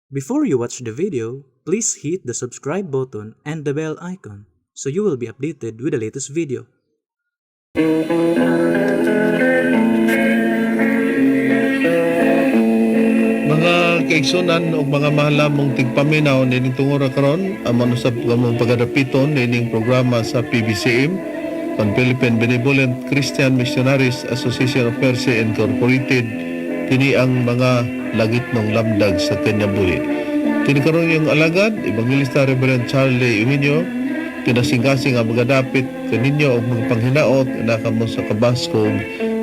Before you watch the video, please hit the subscribe button and the bell icon so you will be updated with the latest video. Mga kaigsunan o mga mahalamong tigpaminaw nining tungora karon amon usab kamong pagadapiton nining programa sa PBCM on Philippine Benevolent Christian Missionaries Association of Mercy Incorporated. Kini ang mga langit ng lamdag sa Kanyabuhi. Kini karon yung alagad Evangelista Reverend Charlie Eugenio kinasing-kasing ang magadapit kaninyo og mga panghinaot na kamo sa kabaskog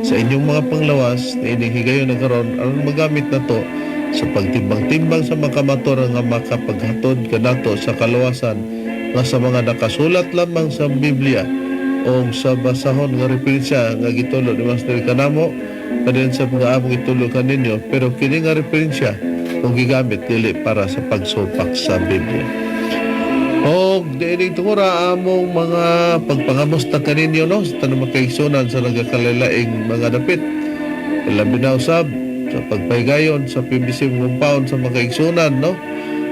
sa inyong mga panglawas na ining higayon na karon aron magamit nato sa pagtimbang-timbang sa mga kamator nga makapaghatod kanato sa kalawasan nga sa mga nakasulat lamang sa Biblia o sa basahon nga referensya nga gitulo ni Master kanamo kadin sa mga among itulo kaninyo, pero kini nga referensya kung gigamit dili para sa pagsupak sa Biblia. O diining tungura among mga pagpangamusta kaninyo no sa tanang makaigsunan sa nagakalilaing mga dapit labi na usab sa pagpahigayon sa PBC compound sa mga igsunan no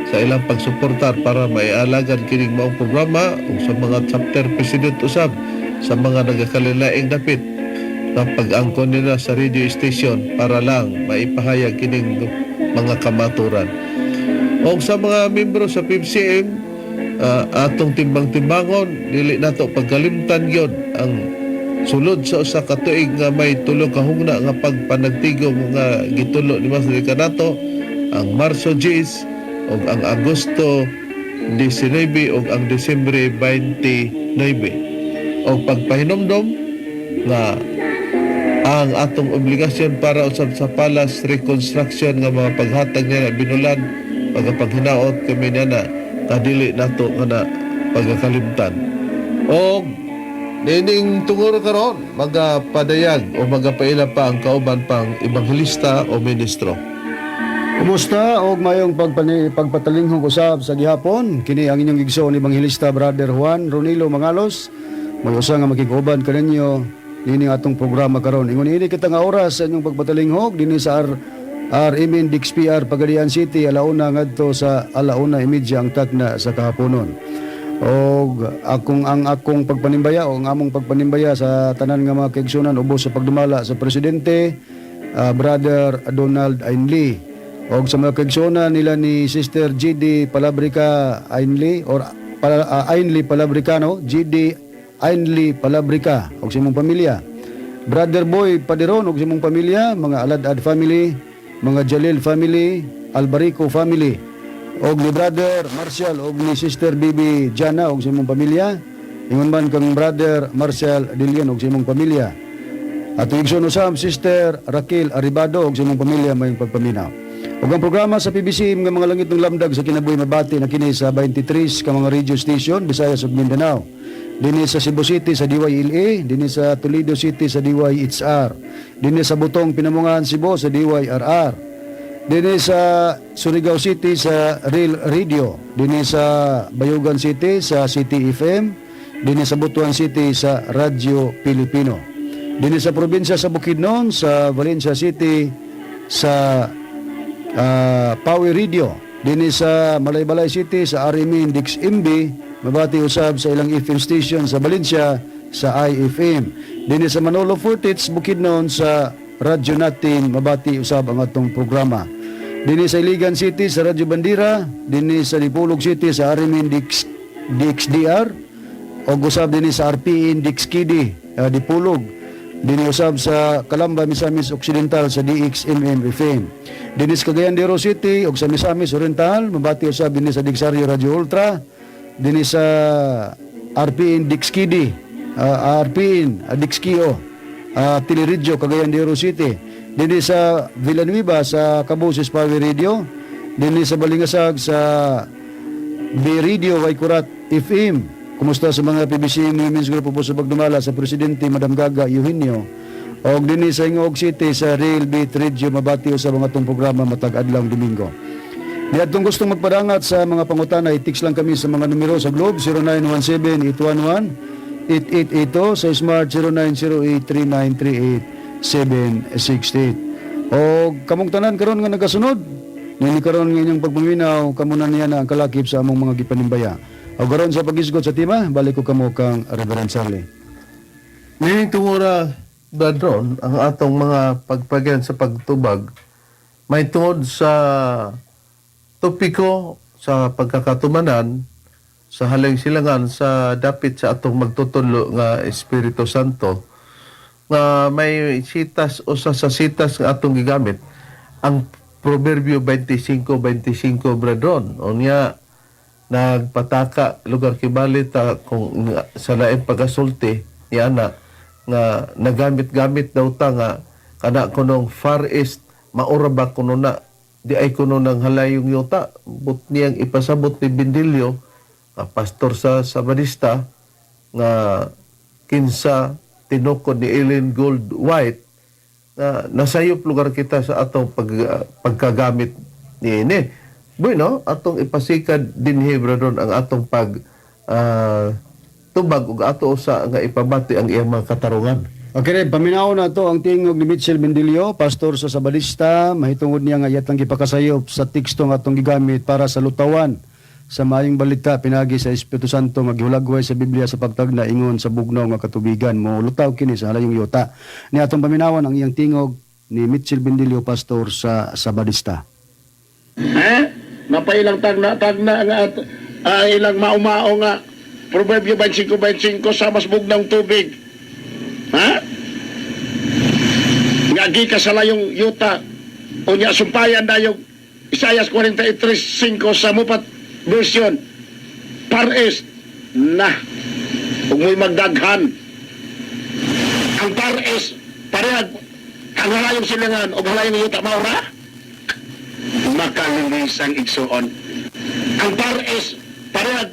sa ilang pagsuportar para maialagan kining maong programa ug sa mga chapter president usab sa mga nagakalilaing dapit na pag-angkon nila sa radio station para lang maipahayag kining mga kamaturan. O sa mga membro sa PBCM atong timbang-timbangon dili nato pagkalimtan gyud ang sulod sa usa ka tuig nga may tulo ka hugna nga pagpanagtigom nga gitulo ni Master kanato ang Marso 10 ug ang Agosto 19 ug ang Disyembre 29 o pagpahinomdom nga ang atong obligasyon para usab sa Palace Reconstruction nga mga paghatag niya na binulan pagpaghinaot kami niya na kadili nato nga na pagkakalimtan o nining tunguro karon magapadayag o magapaila pa ang kauban pang ebanghelista o ministro. Kumusta og mayong pagpatalinghong usab sa gihapon kini ang inyong igsoon ebanghelista Brother Juan Ronilo Mangalos may usa nga makikuban kaninyo nining atong programa karon. Ingon ini kita nga oras sa inyong pagpatalinghog dinhi sa RMN DXPR Pagadian City alauna ngadto sa alauna imedya ang tagna sa kahaponon. Og ang akong pagpanimbaya o ang among pagpanimbaya sa tanan nga mga kaigsunan ubos sa pagdumala sa presidente Brother Donald Ainley og sa mga kaigsunan nila ni Sister GD Palabrica Ainley or Ainley Palabricano GD Ainley Palabrica og sa imong pamilya, Brother Boy Paderon og sa imong pamilya, mga Aladad family, mga Jalil family, Albarico family, og ni Brother Marshall og ni Sister Bibi Jana og sa imong pamilya, ingon man kang Brother Marshall Dilion og sa imong pamilya. At igsoon usab Sister Raquel Arribado og sa imong pamilya may pagpaminaw. Og ang programa sa PBC nga mga langit ng lamdag sa kinabuhi mabati na kini sa 23 ka mga radio station Visayas ug Mindanao. Dinhi sa Cebu City sa DYLA, dinhi sa Toledo City sa DYHR, dinhi sa Butong Pinamungan Cebu sa DYRR, dinhi sa Surigao City sa Real Radio, dinhi sa Bayugan City sa City FM, dinhi sa Butuan City sa Radyo Pilipino, dinhi sa probinsya sa Bukidnon sa Valencia City sa Pawi Radio, dinhi sa Malaybalay City sa RMN DXMB mabati usab sa ilang FM station sa Valencia sa IFM. Dinhi sa Manolo Fortits Bukidnon sa Radyo Natin mabati usab ang atong programa. Dinhi sa Iligan City sa Radyo Bandira, dinhi sa Dipolog City sa RMN DXDR og usab dinhi sa RPN DXKD Dipolog. Dinhi usab sa Calamba Misamis Occidental sa DXMM FM. Dinhi sa Cagayan de Oro City og sa Misamis Oriental mabati usab dinhi sa Digsario Radio Ultra, dinhi sa RPN Dixkidi, RPN Dixkio, Teleradyo Cagayan de Oro City, dinhi sa Villanueva sa Cabuses Power Radio, dinhi sa Balingasag sa B Radio Waikurat FM. Kumusta sa mga PBC Women's Group po sa pagdumala sa Presidente Madam Gaga Eugenio, og dinhi sa Ingog City sa Real Beat Radio mabati sa mga tong programa matag adlaw Domingo. At kung gustong magpadangat sa mga pangutana, i-text lang kami sa mga numero sa Globe 0917-811-8882 sa Smart 0908-3938-768. O kamong tanan karon nga nagasunod Nini karon nga inyong pagpaminaw kamo na niya na ang kalakip sa among mga gipanimbaya. O garon sa pagisgot sa tima, balik ko kamo kang Reverend Charlie. Nining tungura, Bradron, ang atong mga pagpagyan sa pagtubag, may tungod sa topiko sa pagkakatumanan, sa haleng silangan, sa dapit sa atong magtutulo nga Espiritu Santo, nga may sitas o sa sitas nga atong gigamit, ang Proverbio 25:25, Bradron. O niya, nagpataka, lugar kibalita, kung sa laing pagasulti, ni anak, nga nagamit-gamit daw ta nga kana kunong Far East maura ba kuno na di ay kuno nang halayong yuta but niyang ipasabot ni Bindilyo pastor sa Sabadista nga kinsa tinukod ni Ellen Gold White na nasayop lugar kita sa atong pagkagamit ni ini. Bueno, atong ipasikad din Hebradon ang atong tubag ug ato usa nga ipabati ang iyang mga katarungan. Okay, paminaw na to ang tingog ni Mitchell Bendilio, pastor sa Sabadista, mahitungod niya nga yatang gipakasayop sa teksto nga atong gigamit para sa lutawan sa maayong balita pinagi sa Espiritu Santo nga gihulagway sa Biblia sa pagtagna ingon sa bugnaw nga katubigan mo lutaw kini sa halayong yuta. Ni atong paminawan ang iyang tingog ni Mitchell Bendilio, pastor sa Sabadista. Napailang tagna nga ilang maumao nga Proverbio 25:25 sa mas bugnang tubig. Nga ka sa layong yuta o niya sumpayan na yung Isaias 43:5 sa mupat version. Pares na kung mo'y magdaghan. Ang pares parehag ang halayong silangan o halayong yuta maura makalinis ang igsuon. Ang pares parehag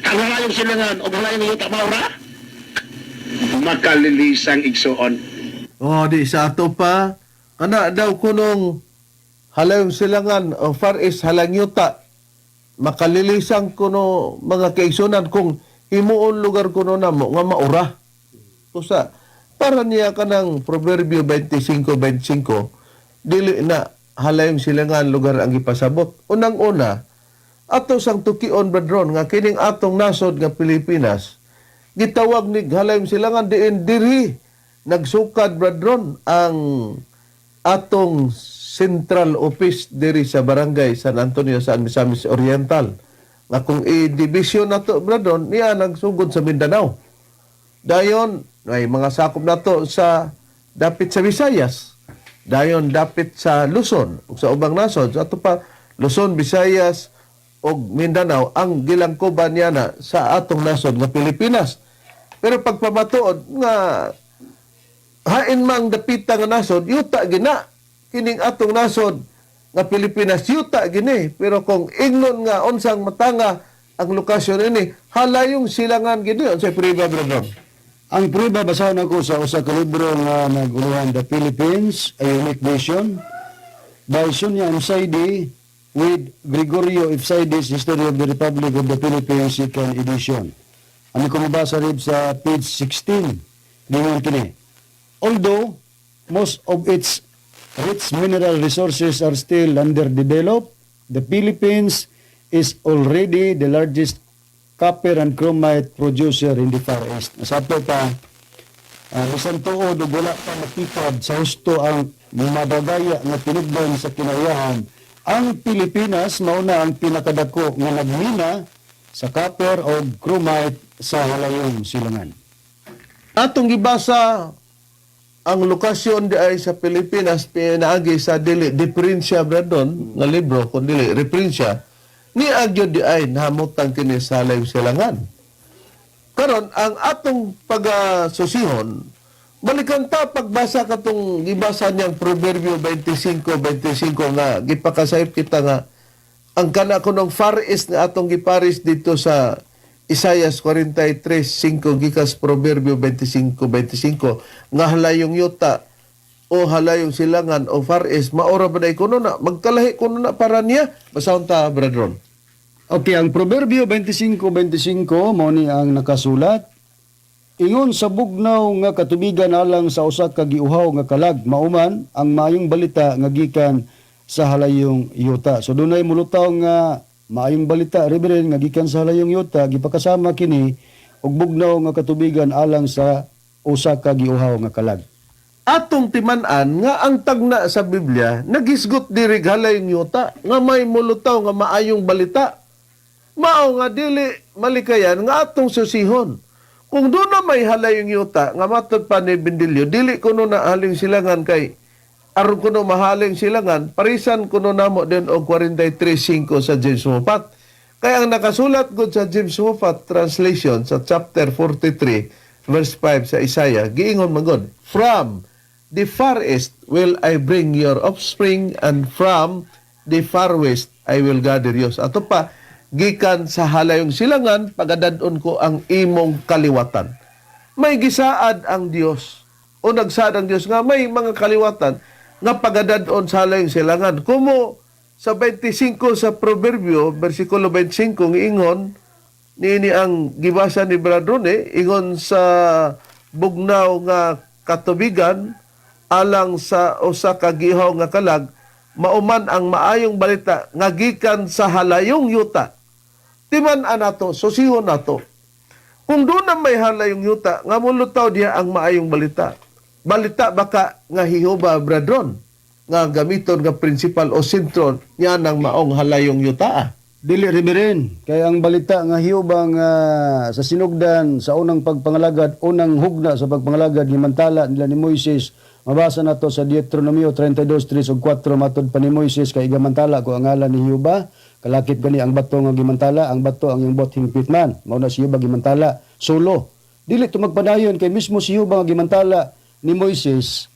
ang halayong silangan o halayong yuta maura makalilisang igsuon. Di sa ato pa kana daw kunong halayong silangan o Far East halang yuta makalilisang kuno mga kaigsunan kung himuon lugar kuno namo nga maura. Usa para niya kanang Proverbio 25:25 dili na halayong silangan lugar ang ipasabot. Unang-una ato sang tukion Bradron nga kining atong nasod nga Pilipinas gitawag ni halayong silangan diin diri nagsukad Bradron ang atong central office diri sa barangay San Antonio sa Misamis Oriental nga kung i-division nato Bradron niya nagsugod sa Mindanao dayon may mga sakop nato sa dapit sa Visayas dayon dapit sa Luzon ug sa ubang nasod sa ato pa Luzon, Visayas o Mindanao ang gilangkoban niya na sa atong nasod nga Pilipinas. Pero pagpamatuod nga hain mang dapita nga nasod, yuta gina. Kining atong nasod nga Pilipinas, yuta gini. Pero kung ignon nga unsang matanga ang lokasyon ini, halayong silangan gini. Unsay priba, brother? Ang prueba basahan ako sa usa ka libro nga naguluhan The Philippines, A Unique Vision by Sonia Msaidi with Gregorio Ifsaides, History of the Republic of the Philippines, 2nd edition. Ano ko mabasa rin sa page 16. Ngayon kini. Although most of its rich mineral resources are still underdeveloped, the Philippines is already the largest copper and chromite producer in the Far East. Nasato pa, isang tuod o wala pa matipad sa husto ang madagaya nga tinugban sa kinayahan. Ang Pilipinas mauna ang pinakadako nga nagmina sa copper o chromite sa halayong silangan. Atong gibasa ang lokasyon di ay sa Pilipinas pinaagi sa dili diferensya Bradon nga libro kun dili referensya ni agyo di ay nahamutan kini sa halayong silangan. Karon ang atong pagsusihon balikan ta pagbasa katong gibasa niyang Proverbio 25:25 nga gipakasayop kita nga ang kana kunong Far East nga atong giparis dito sa Isaias 43:5 gikas Proverbio 25:25 nga halayong yuta o halayong silangan o Far East maora ba day kuno na magkalahi kuno na para niya basahon ta Bradron. Okay, ang Proverbio 25:25 mao ni ang nakasulat. Ingon sa bugnaw nga katubigan alang sa usa ka giuhaw nga kalag mauman ang maayong balita nga gikan sa halayong yuta. So dunay mulutaw nga maayong balita Reverend nga gikan sa halayong yuta gipakasama kini og bugnaw nga katubigan alang sa usa ka giuhaw nga kalag. Atong timan-an nga ang tagna sa Biblia nagisgot diri halayong yuta nga may mulutaw nga maayong balita. Mao nga dili malikayan nga atong susihon. Kung doon na may halayong yuta nga matod pa ni Bendilio, dili kuno na haling silangan kay aron kuno mahaling silangan, parisan kuno namo din og 43:5 sa James Moffat. Kaya ang nakasulat gud sa James Moffat translation sa chapter 43 verse 5 sa Isaiah, giingon man gud, "From the far east will I bring your offspring, and from the far west I will gather you." Ato pa, gikan sa halayong silangan, pagadadon ko ang imong kaliwatan. May gisaad ang Dios, o nagsaad ang Dios nga may mga kaliwatan nga pagadadon sa halayong silangan. Kumo sa 25 sa Proverbio, versikulo 25, ingon, niini ang gibasa ni Bradrone, ingon sa bugnaw nga katubigan, alang sa usa ka gihaw nga kalag, mauman ang maayong balita nga gikan sa halayong yuta. Timan-an nato, susihon nato. Kung doon na may halayong yuta, nga mulutaw diya ang maayong balita. Balita baka nga hihuba Bradron, nga gamiton nga principal o sentro niya ng maong halayong yuta. Dili Reverend, kay ang balita nga hiyubang sa sinugdan sa unang pagpangalagad, unang hugna sa pagpangalagad himantala nila ni Moises, mabasa nato sa Deuteronomio 32:3 ug 4, matod pa ni Moises kay gamantala ko ang ngalan ni Hiuba, kalakip gani ang bato nga gimantala, ang bato ang iyong bot hingpit man, mao na si Hiuba gimantala solo. Dili to magpadayon kay mismo si Hiuba nga gimantala ni Moises,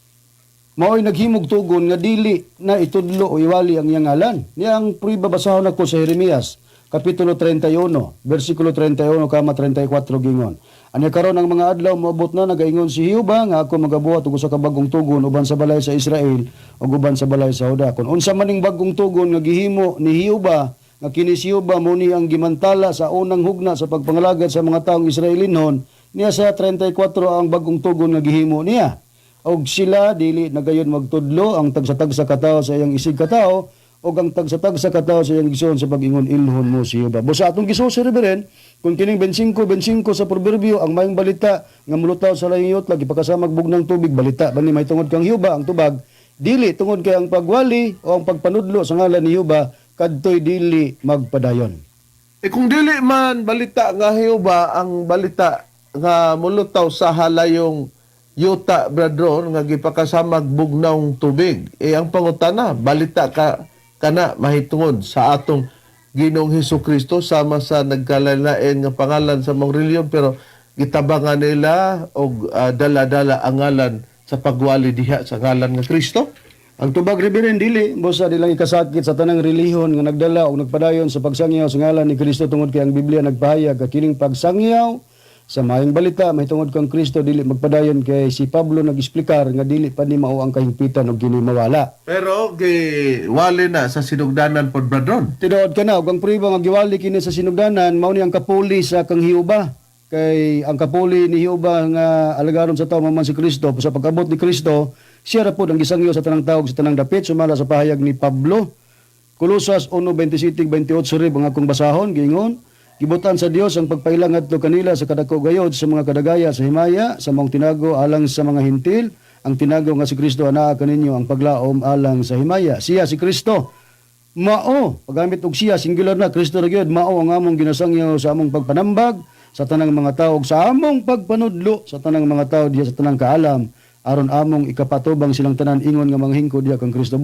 mao'y naghimog tugon nga dili na itudlo o iwali ang iyang ngalan. Niya ang pruiba basahon ako sa Jeremias, Kapitulo 31, versikulo 31, 34 gingon. Anya karon ang mga adlaw moabot na nagaingon si Hiuba nga ako magabuhat og usa ka bagong tugon uban sa balay sa Israel ug uban sa balay sa Huda. Kun unsa maning bagong tugon nga gihimo ni Hiuba, nga kini si Hiuba muni ang gimantala sa unang hugna sa pagpangalagad sa mga taong Israelinon, niya sa 34 ang bagong tugon nga gihimo niya. Og sila dili nagayon magtudlo ang tagsa-tagsa katawo sa iyang isig katawo og ang tagsa-tagsa katawo sa iyang igsoon sa pag-ingon ilhon mo si Hiuba. Busa atong gisusi Reverend, kung kining 25 sa proverbio ang mayong balita nga mulutaw sa layong yutla gipakasamag bugnang tubig balita bani may tungod kang Hiuba ang tubag, dili tungod kay ang pagwali o ang pagpanudlo sa ngalan ni Hiuba kadtoy dili magpadayon. Kung dili man balita nga Hiuba ang balita nga mulutaw sa halayong yuta Bradron nga gipakasamag bugnawng tubig, ang pangutana balita ka kana mahitungod sa atong Ginoong Hesukristo sama sa nagkalalain nga pangalan sa mong reliyon, pero gitabangan nila og dala-dala ang ngalan sa pagwali diha sa ngalan nga Kristo. Ang tubag Reverend dili busa dilang ikasakit sa tanang relihon nga nagdala og nagpadayon sa pagsangyaw sa ngalan ni Kristo tungod kay ang Biblia nagpahayag nga kining pagsangyaw sa mayong balita mahitungod kang Kristo dili magpadayon kay si Pablo nag-explicar nga dili pa ni mao ang kahimpitan og kini mawala. Pero wali na sa sinugdanan pod Bradron. Tinuod ka na og ang pruiba nga giwali kini sa sinugdanan mao ni ang kapuli sa kang Hiuba. Kay ang kapuli ni Hiuba nga alagaron sa tawo man si Kristo sa pag-abot ni Kristo, siya ra pod ang gisangyo sa tanang tawag sa tanang dapit sumala sa pahayag ni Pablo. Kolosas 1:27-28 rib ang akong basahon giingon, gibutan sa Dios ang pagpailang adto kanila sa kadako gayod sa mga kadagaya sa himaya sa mong tinago alang sa mga hintil, ang tinago nga si Kristo anaa kaninyo ang paglaom alang sa himaya. Siya si Kristo mao pagamit og siya singular na Kristo ra gyud mao ang among ginasangyaw sa among pagpanambag sa tanang mga tawo ug sa among pagpanudlo sa tanang mga tawo diya sa tanang kaalam aron among ikapatubang silang tanan ingon nga mga hingko diya kang Kristo.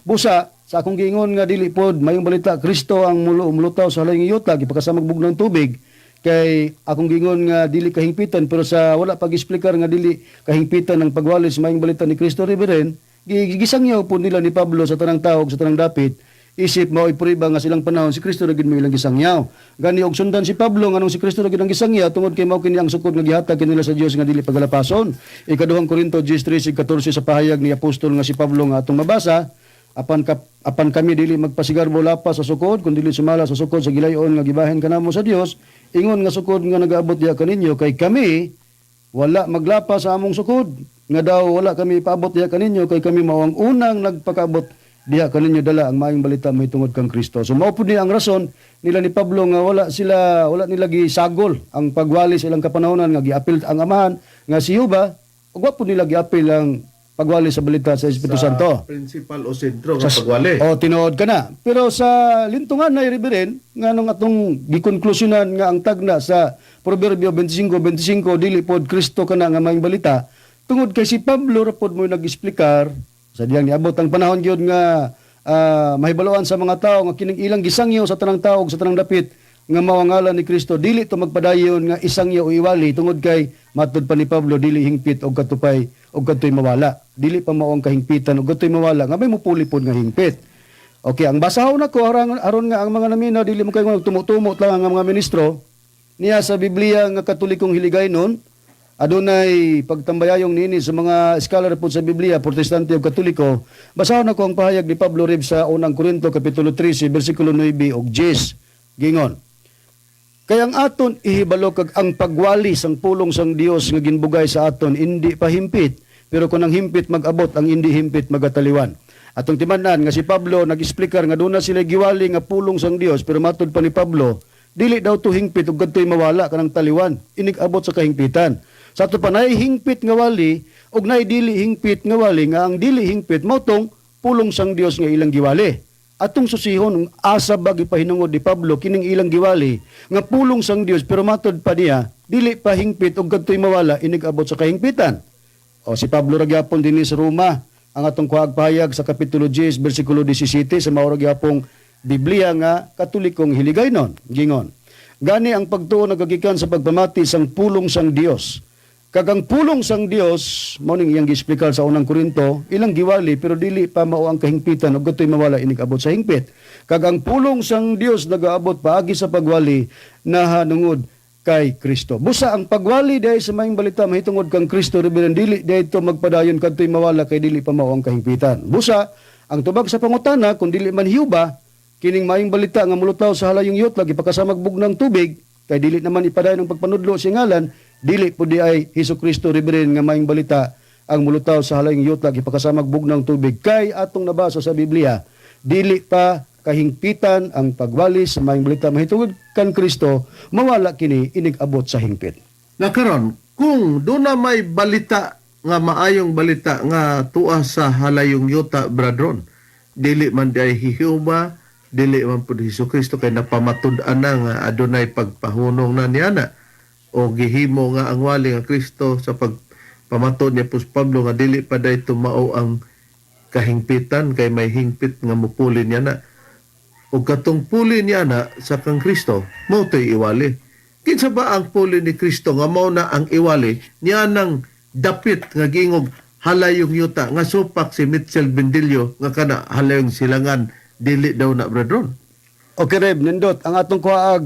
Busa sa akong giingon nga dili pod mayong balita Kristo ang mulutaw sa halayong yuta gipakasamag bugnang tubig, kay akong giingon nga dili kahingpitan, pero sa wala pag-explicar nga dili kahingpitan ng pagwalis mayong balita ni Kristo Reverend, gisangyaw po nila ni Pablo sa tanang tawag sa tanang dapit isip mao'y puriba nga silang panahon si Kristo ra gid mo ilang gisangyaw. Gani og sundan si Pablo nganong si Kristo ra gid ang gisangyaw tungod kay mao kini ang sukod nga gihatag kanila sa Dios nga dili pagalapason. Ikaduhang Korinto 10:13-14 sa pahayag ni apostol nga si Pablo nga atong mabasa, apan kami dili magpasigarbo lapas sa sukod kundi sumala sa sukod sa gilayon nga gibahin kanamo sa Dios, ingon nga sukod nga nagaabot diha kaninyo kay kami wala maglapas sa among sukod nga daw wala kami paabot diha kaninyo kay kami mao ang unang nagpakaabot diha kaninyo dala ang maayong balita mahitungod kang Kristo. So mao pud ni ang rason nila ni Pablo nga wala nila gisagol ang pagwali sa ilang kapanahonan nga giapil ang amahan nga si Jehova, ug wa pud nila giapil ang pagwali sa balita sa Espiritu Santo. Principal o sentro nga pagwali. O tinuod ka na. Pero sa lintungan na Reverend, nga nung atong gikonklusyonan nga ang tagna sa Proverbio 25:25 dili pod Kristo kana nga maayong balita, tungod kay si Pablo ra pod mo nag-explikar sa diyang niabot ang panahon gyud nga mahibaloan sa mga tao nga kining ilang gisangyo sa tanang tao ug sa tanang dapit nga mao ang ngalan ni Kristo, dili to magpadayon nga isangyo o iwali tungod kay matud pa ni Pablo dili hingpit og katupay og katoy mawala. Dili pa mao ang kahingpitan og katoy mawala nga may mupuli pod nga hingpit. Okay, ang basahon nako aron nga ang mga naminaw dili mo kay tumutumot lang ang mga ministro niya sa Biblia nga Katolikong hiligaynon. Adunay pagtambayayong nini sa mga scholar po sa Biblia, Protestante o Katoliko. Basahon ako ang pahayag ni Pablo Rib sa unang Korinto kapitulo 13 bersikulo 9 ug 10. Gingon. Kaya ang aton ihibalo kag ang pagwali sang pulong sang Dios nga ginbugay sa aton indi pa himpit, pero kung ang himpit mag-abot ang indi himpit magataliwan. Atong timan-an nga si Pablo nag-explicar nga doon na sila giwali nga pulong sang Dios, pero matud pa ni Pablo dili daw to hingpit ug kadtoy mawala kanang taliwan, inig abot sa kahingpitan. Sa ato pa nay hingpit nga wali ug nay dili hingpit nga wali, nga ang dili hingpit mao tong pulong sang Dios nga ilang giwali. Atong susihon asa bagi pahinungod ni Pablo kining ilang giwali nga pulong sang Dios, pero matud pa niya dili pa hingpit ug kadtoy mawala, inig abot sa kahingpitan. O si Pablo ra gyapon dinhi sa Roma ang atong kuhagpahayag sa kapitulo 10 bersikulo 17 sa mao ra gyapong Biblia nga Katolikong hiligaynon. Gingon, gani ang pagtuo nagagikan sa pagpamati sang pulong sang Dios. Kagang pulong sang Dios, mao ning iyang gi-explicar sa unang Korinto, ilang giwali pero dili pa mao ang kahingpitan ug katoy mawala inig abot sa hingpit. Kagang pulong sang Dios nagaabot paagi sa pagwali nahanungod kay Kristo. Busa ang pagwali dahil sa maayong balita mahitungod kang Kristo, Reverend, dili dahito magpadayon kadtoy mawala kay dili pa mao ang kahingpitan. Busa ang tubag sa pangutana kung dili man Hiyuba kining maayong balita nga mulutaw sa halayong yut lagi pagkasamag bugnang tubig kay dili naman ipadayon ang pagpanudlo sa ngalan, dili po di ay Hesukristo, Reverend, nga maayong balita ang mulutaw sa halayong yut lagi pagkasamag bugnang tubig. Kay atong nabasa sa Biblia, dili pa kahingpitan ang pagwali sa maayong balita mahitungod kan Kristo, mawala kini inig abot sa hingpit. Na karon, kung doon na may balita nga maayong balita nga tuwa sa halayong yuta, bradron, dili man di ay Jehova, dili man po Hesukristo kay napamatud-an na nga adunay pagpahunong na niya na o gihimo nga ang wali nga Kristo sa pagpamatod niya po sa Pablo nga dili pa day tumao ang kahingpitan kay may hingpit nga mupuli niya na o katong puli niya na sa kang Kristo mao to'y iwali. Kinsa ba ang puli ni Kristo nga mao na ang iwali niya nang dapit nga gingog halayong yuta nga supak si Mitchell Bendilio nga kana halayong silangan dili daw na, brethren. Okay, Reb, nindot ang atong kuhaag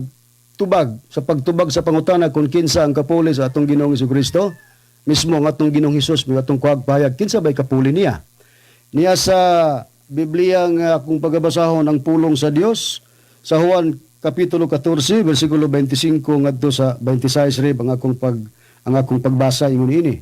tubag sa pagtubag sa pangutana kung kinsa ang kapuli sa atong Ginoong Hesukristo, mismo ang atong Ginoong Hesus may atong kuhaag pahayag kinsa ba'y kapuli niya. Niya sa Biblia nga akong pagabasahon ang pulong sa Dios sa Juan kapitulo 14 bersikulo 25 ngadto sa 26, Reb, ang akong pagbasa ingon ini.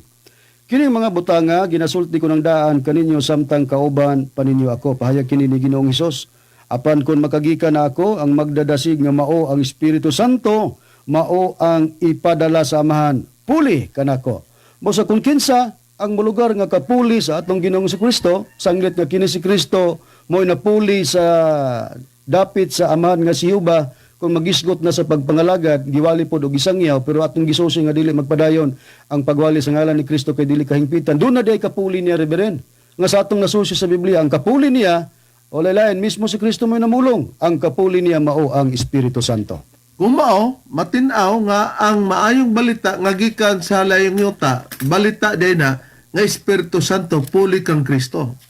Kining mga butanga ginasulti ko ng daan kaninyo samtang kauban paninyo ako, pahayag kini ni Ginoong Hesus. Apan kun makagikan na ako ang magdadasig nga mao ang Espiritu Santo, mao ang ipadala sa amahan, puli kanako. Mosa kung kinsa ang mulugar nga kapuli sa atong Ginoong Kristo, sanglit nga kini si Kristo mo'y napuli sa dapit sa amahan nga si Jehova, kung magisgot na sa pagpangalagad, giwali po o gisangyaw, pero atong gisusi nga dili magpadayon ang pagwali sa ngalan ni Kristo kay dili kahingpitan. Doon na day kapuli niya, Reverend. Nga sa atong nasusi sa Biblia, ang kapuli niya, o lalayan, mismo si Kristo mo'y namulong. Ang kapuli niya mao ang Espiritu Santo. Kung mao, matinaw nga ang maayong balita nga gikan sa halayong yuta, balita day na nga Espiritu Santo puli kang Kristo.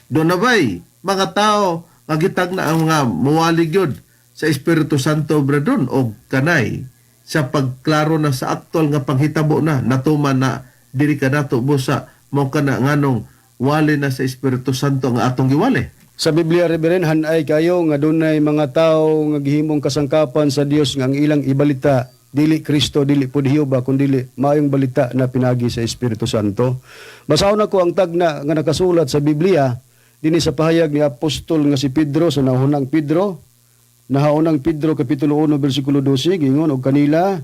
Doon na ba'y mga tao nga gitag na ang mga muwalig yun sa Espiritu Santo, brethren, o kanay sa pagklaro na sa aktual nga panghitabo na natuman na diri ka nato busa mo ka na nganong wali na sa Espiritu Santo nga atong giwali. Sa Biblia, Reverend, hanay kayo nga dunay mga tao nga gihimong kasangkapan sa Dios nga ang ilang ibalita dili Kristo, dili pud Jehova, kundi maayong balita na pinagi sa Espiritu Santo. Basahon ako ang tagna nga nakasulat sa Biblia dinhi sa pahayag ni apostol nga si Pedro sa naunang Pedro, nahaunang Pedro kapitulo 1 bersikulo 12 gingon og kanila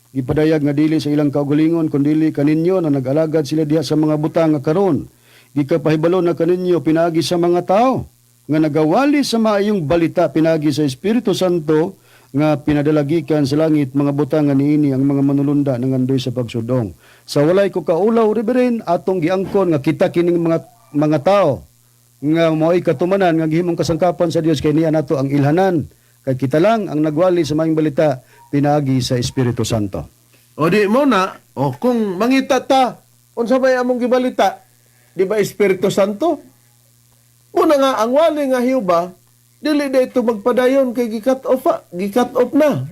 gipadayag nga dili sa ilang kaugalingon kundi kaninyo na nag-alagad sila diha sa mga butang nga karon gikapahibalo na kaninyo pinaagi sa mga tao nga nagawali sa maayong balita pinaagi sa Espiritu Santo nga pinadalagikan sa langit mga butang nga niini ang mga manulunda nangandoy sa pagsudong. Sa walay ko kaulaw Reverend atong giangkon nga kita kining mga tao nga mo'y katumanan nga gihimong kasangkapan sa Dios kay niya nato ang ilhanan kay kita lang ang nagwali sa maayong balita pinaagi sa Espiritu Santo. O di mo na, o kung mangita ta, unsa may among gibalita, di ba Espiritu Santo? Muna nga, ang wali nga Hiuba, dili na ito magpadayon kay gikat off na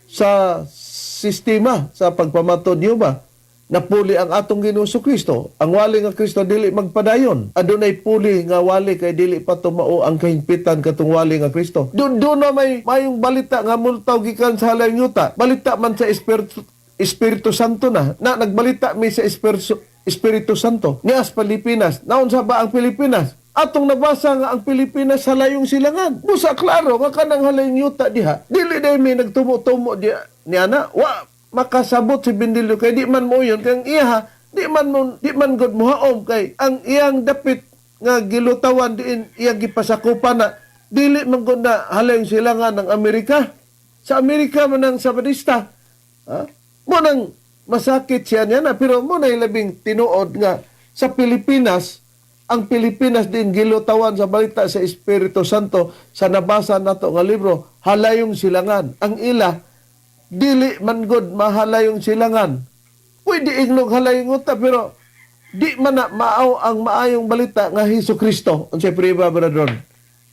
sa sistema sa pagpamatod Hiuba. Napuli ang atong Ginoo Kristo. Ang wali nga Kristo dili magpadayon. Adunay puli nga wali kay dili pa tumao ang kahimpitan katong wali nga Kristo. Doon na mayong balita nga multaw gikan sa halay yuta. Balita man sa Espiritu Santo na nagbalita mi sa Espiritu Santo. Nias Pilipinas. Naon sa ba ang Pilipinas? Atong nabasa nga ang Pilipinas sa layong silangan. Busa klaro nga kanang halay yuta diha. Dili day mi nagtumo-tumo diha niana. Makasabot si Bindilyo kay di man mo yun kang iya di man god muhaom kay ang iyang dapit nga gilutawan diin iyang gipasakupan na dili man gud na haleng silangan ng Amerika sa Amerika man ang Sabadista mo nang masakit siya niya na pero mo na labing tinuod nga sa Pilipinas ang Pilipinas din gilutawan sa balita sa Espiritu Santo sa nabasa nato nga libro halayong silangan ang ila dili man god mahalayong silangan. Pwede ignog halayong uta pero di man na maaw ang maayong balita nga Hesukristo. Unsay prueba bradron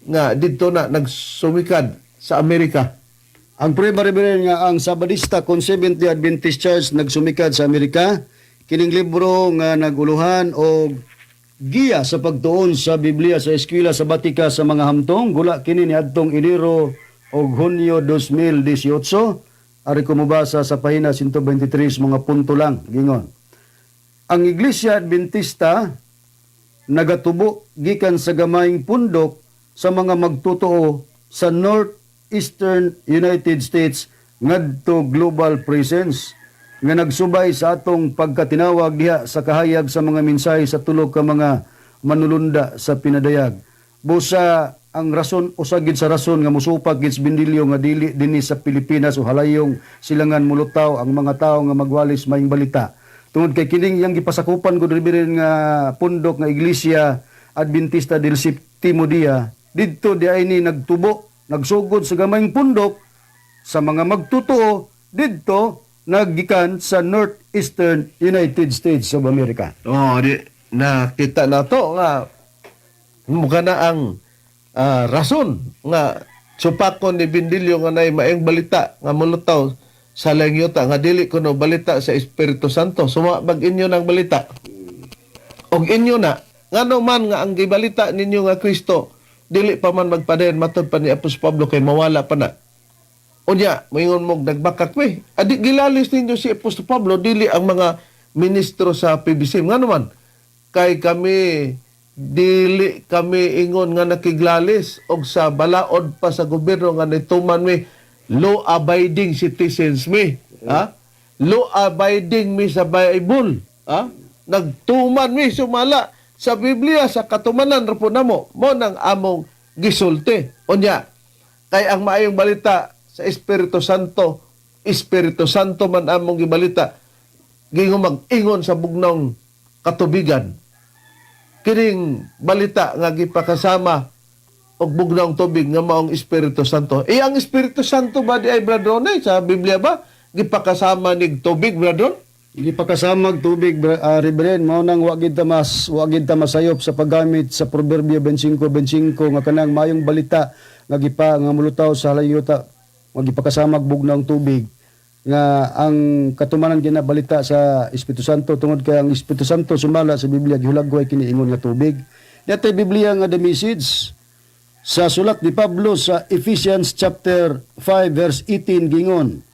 nga didto na nagsumikad sa Amerika. Ang prueba Reverend nga ang Sabadista Seventh-day Adventist Church nagsumikad sa Amerika, kining libro nga naguluhan og giya sa pagtuon sa Biblia sa eskwela sa Batika sa mga hamtong, gula kini niadtong Enero og Hunyo 2018. Ari ko mabasa sa pahina 123 mga punto lang gingon. Ang Iglesia Adventista nagatubo gikan sa gamayng pundok sa mga magtotoo sa Northeastern United States ngadto global presence nga nagsubay sa atong pagkatinawag diha sa kahayag sa mga mensahe sa tulo ka mga manulunda sa pinadayag. Busa ang rason usagid sa rason nga musupag gid Bindilyo nga dili dinhi sa Pilipinas o halayong silangan mulutaw ang mga tawo nga magwalis maayong balita. Tungod kay kining yang gipasakupan gud Reverend nga pundok nga Iglesia Adventista del Séptimo Día didto di ay ni nagtubo nagsugod sa gamayng pundok sa mga magtotoo didto naggikan sa Northeastern United States of America. Oh, di nakita na to nga mukha na ang rason nga supakon ni Bindilyo nga nay maayong balita nga mulutaw sa langyuta nga dili kuno balita sa Espiritu Santo sumabag inyo ng balita og inyo na ngano man nga ang gibalita ninyo nga Kristo dili pa man magpadayon matud pa ni Apostol Pablo kay mawala pa na unya moingon mo nagbakak we adi gilalis ninyo si Apostol Pablo dili ang mga ministro sa PBC ngano man kay dili kami ingon nga nakiglalis og sa balaod pa sa gobyerno nga nituman mi law abiding citizens mi law abiding mi sa Bible nagtuman mi sumala sa Biblia sa katumanan ra po namo mo nang among gisulti unya kay ang maayong balita sa Espiritu Santo man among gibalita gingon mag-ingon sa bugnong katubigan kining balita nga gipakasama og bugnong tubig nga maong Espiritu Santo. Ang Espiritu Santo ba di ay bradron sa Biblia ba gipakasama nig tubig bradron? Gipakasama og tubig Reverend mao nang wa gid ta masayop sa paggamit sa Proverbio 25:25 nga kanang mayong balita nga nga mulutaw sa halayuta nga gipakasama og bugnong tubig nga ang katumanan ginabalita sa Espiritu Santo tungod kay ang Espiritu Santo sumala sa Biblia gihulagway kini ingon nga tubig. Dati Biblia nga the message sa sulat ni Pablo sa Ephesians chapter 5 verse 18 gingon,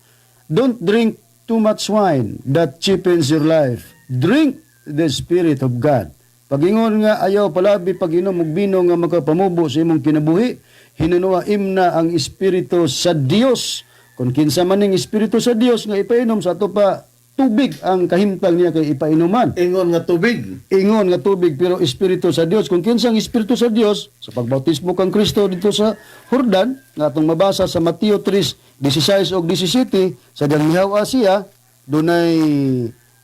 don't drink too much wine that cheapens your life. Drink the Spirit of God. Pagingon nga ayaw palabi pag-inom og bino nga makapamubo sa imong kinabuhi, hinunuaim na ang Espiritu sa Dios. Kung kinsa man ning Espiritu sa Dios nga ipainom sa ato pa tubig ang kahimtang niya kay ipainuman. Ingon nga tubig. Ingon nga tubig pero Espiritu sa Dios. Kung kinsang Espiritu sa Dios sa pagbautismo kang Kristo dito sa Jordan nga atong mabasa sa Mateo 3:16 ug 17 sa gangmihaw siya dunay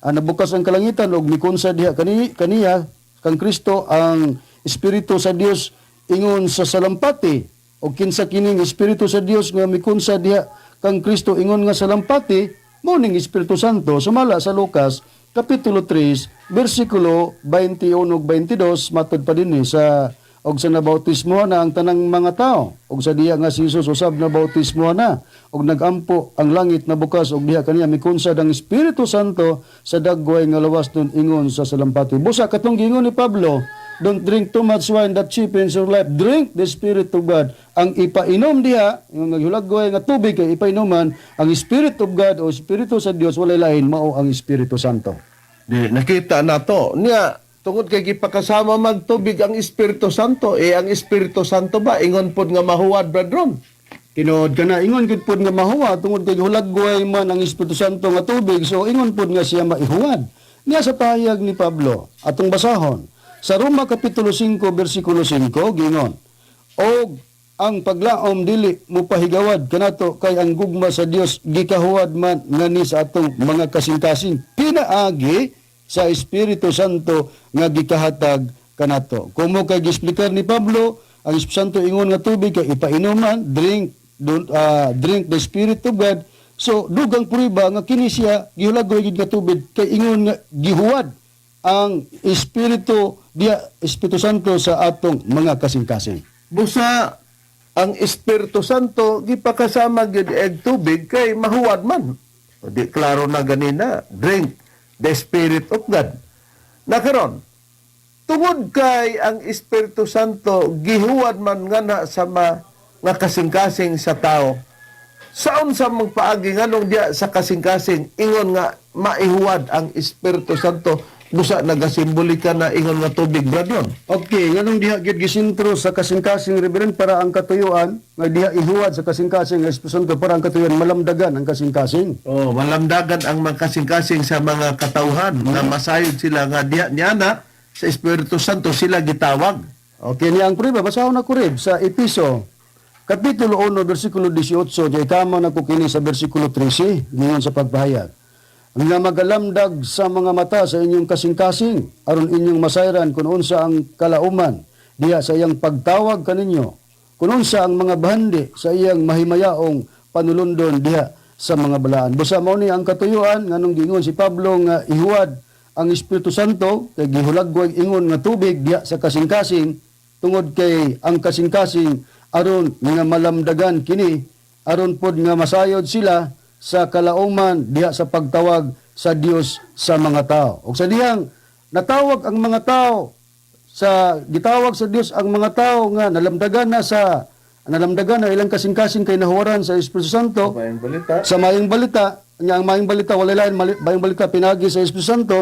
nabukas ang kalangitan ug mikunsa diha kaniya kang Kristo ang Espiritu sa Dios ingon sa salampati ug kinsa kining Espiritu sa Dios nga mikunsa diha kang Kristo ingon nga salampati mao ning Espiritu Santo sumala sa Lucas kapitulo 3 bersikulo 21 ug 22 matud pa dinhi sa og sa nabautismo na ang tanang mga tao og sa diha nga si Jesus usab na bautismo na og nagampo ang langit na bukas og diha kaniya mikunsad ang Espiritu Santo sa dagway nga lawas nun ingon sa salampati. Busa katong giingon ni Pablo, don't drink too much wine that cheapens your life. Drink the Spirit of God. Ang ipainom diha, yung naghulagway nga tubig kay ipainuman, ang Spirit of God o Espiritu sa Dios walay lain mao ang Espiritu Santo. Di nakita nato niya tungod kay gipakasama magtubig ang Espiritu Santo, ang Espiritu Santo ba ingon pod nga mahuwad brethren? Tinuod ka na, ingon gid pod nga mahuwa, tungod kay hulagway man ang Espiritu Santo nga tubig, so ingon pod nga siya maihuwad. Niya sa pahayag ni Pablo, atong basahon, sa Roma Kapitulo 5, versikulo 5, gingon, og ang paglaom dili mo pahigawad kanato kay ang gugma sa Dios gikahuwad man ngani sa atong mga kasing-kasing pinaagi sa Espiritu Santo nga gikahatag kanato. Kumo kay gisplikar ni Pablo, ang Espiritu Santo ingon nga tubig kay ipainuman, drink the Spirit of God. So dugang prueba nga kini siya gihulagoy gid nga tubig kay ingon nga gihuwad ang Espiritu Santo sa atong mga kasing-kasing. Busa ang Espiritu Santo gipakasama gid eg tubig kay mahuwad man. O di klaro na ganina, drink the Spirit of God. Nakaron, tungod kay ang Espiritu Santo gihuwad man nga sa nga kasing-kasing sa tao. Saon sa magpaagi nganong diya sa kasing-kasing ingon nga maihuwad ang Espiritu Santo busa nagasimbolika na ingon nga tubig bradyon. Okay, nganong diha gid gisintro sa kasing-kasing reverend para ang katuyuan nga diha ihuwad sa kasing-kasing nga Espiritu Santo para ang katuyuan malamdagan ang kasing-kasing. Oh, malamdagan ang mga kasing-kasing sa mga katawhan na masayod sila nga diha niana sa Espiritu Santo sila gitawag. Okay, niya ang prueba basahon na kurib sa Episo Kapitulo 1, versikulo 18, kay kamo na ko kini sa versikulo 13, ngayon sa pagpahayag. Ang nga magalamdag sa mga mata sa inyong kasing-kasing, aron inyong masayran kung unsa ang kalauman, diya sa iyang pagtawag kaninyo, kung unsa ang mga bahandi sa iyang mahimayaong panulundon diya sa mga balaan. Busa mao ni ang katuyuan, nganong giingon si Pablo nga ihuwad ang Espiritu Santo, kay gihulagway ingon nga tubig diya sa kasing-kasing, tungod kay ang kasing-kasing aron nga malamdagan kini aron pod nga masayod sila sa kalauman diha sa pagtawag sa Dios sa mga tao. Ug sa dihang natawag ang mga tao sa gitawag sa Dios ang mga tao nga nalamdagan na ilang kasing-kasing kay nahuwaran sa Espiritu Santo sa mayong balita nya ang mayong balita wala lain mayong balita pinagi sa Espiritu Santo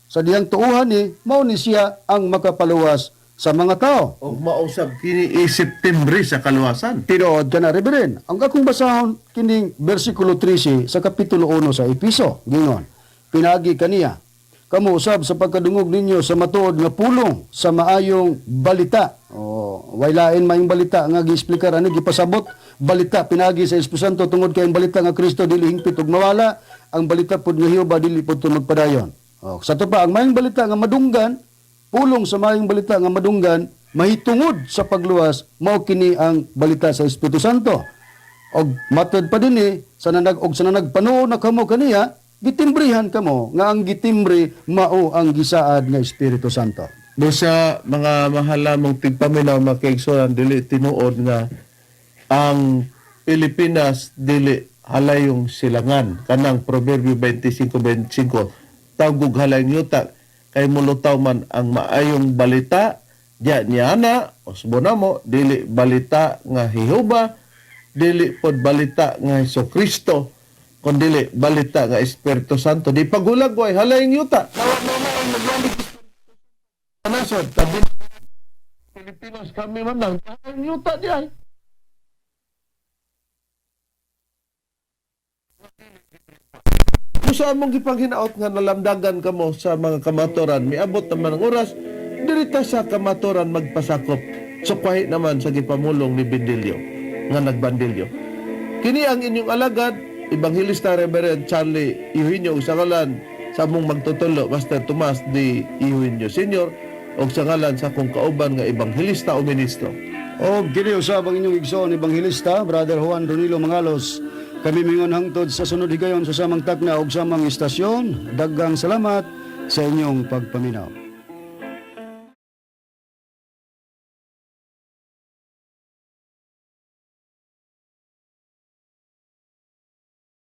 sa dihang tuuhan ni mao ni siya ang makapaluwas sa mga tao. O mausab kini September sa kaluwasan. Tinuod ka na, Reverend. Ang akong basahon kining versikulo 13 sa kapitulo 1 sa Episo. Gingon, pinagi kaniya. Kamu usab sa pagkadungog ninyo sa matuod nga pulong sa maayong balita. Waylain mayong balita nga gi-explicar ani gipasabot balita pinagi sa Espiritu Santo tungod kay ang balita nga Kristo dili hingpit ug mawala, ang balita pud nga Hioba dili pud magpadayon. Sa to pa ang mayong balita nga madunggan pulong sa mayong balita nga madunggan mahitungod sa pagluwas mao kini ang balita sa Espiritu Santo. Og matud pa dinhi sa nagpanuo na kamo kaniya gitimbrihan kamo nga ang gitimbre mao ang gisaad nga Espiritu Santo. Busa mga mahala mong tigpaminaw makaigsunan dili tinuod nga ang Pilipinas dili halayong silangan kanang Proverbio 25:25 tawgog halayong yuta kay mulutaw man ang maayong balita diya niana usbo na mo dili balita nga Jehova dili pod balita nga Hesukristo kun dili balita nga Espiritu Santo di pagulagway halayong yuta nasod, tabi Pilipinas kami man lang, ang yuta di ay. Kung saan mong gipanghinaot nga nalamdagan ka mo sa mga kamatoran, miabot naman ang oras, dirita sa kamatoran magpasakop. Sukwahi naman sa gipamulong ni Bindilyo, nga nagbandilyo. Kini ang inyong alagad, Evangelista Reverend Charlie Eugenio Usangalan, sa mong magtutulo, Master Tomas D. Eugenio Sr., o sa ngalan sa kong kauban nga Evangelista o Ministro. O kini usab ang inyong igsoon ebanghilista, Brother Juan Ronilo Mangalos. Kami mingon hangtod sa sunod higayon sa samang takna og samang istasyon. Daghang salamat sa inyong pagpaminaw.